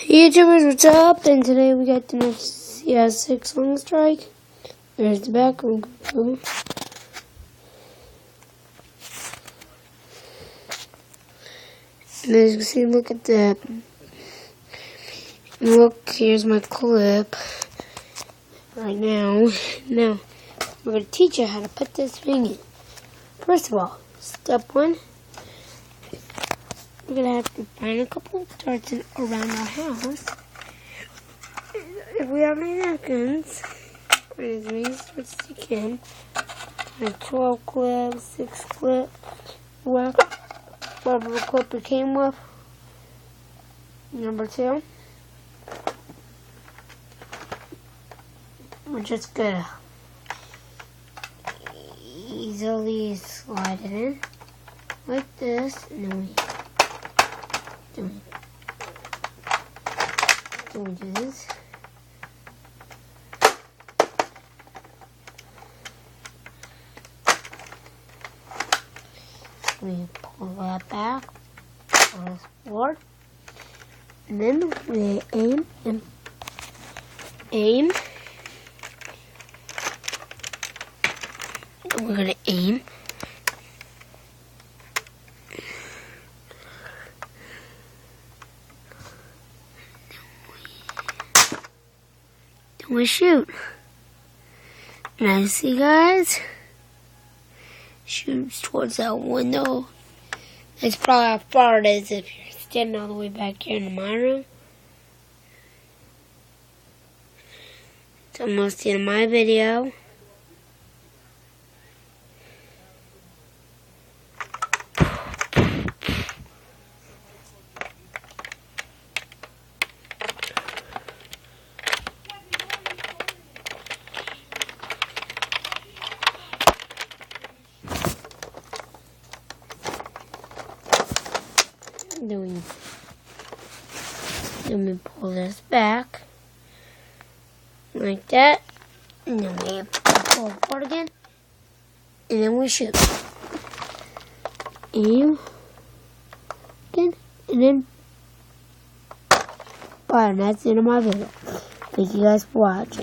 YouTubers, what's up? And today we got the nerf cs6 long strike. There's the back. And as you can see, look at that. Look, here's my clip. Right now, we're going to teach you how to put this thing in. First of all, step one, we're going to have to find a couple of darts around our house. If we have any napkins, find as many darts as you can. A 12 clip, 6 clip, whatever clip it came with. Number 2. We're just gonna easily slide it in like this, and then we do this. We pull that back on this board, and then we aim. We're going to aim. Then we shoot. Now see, guys? Shoots towards that window. That's probably how far it is if you're standing all the way back here in my room. It's almost the end of my video. Then we pull this back like that, and then we pull it apart again, and then we shoot. Aim again, and then fire. And that's the end of my video. Thank you guys for watching.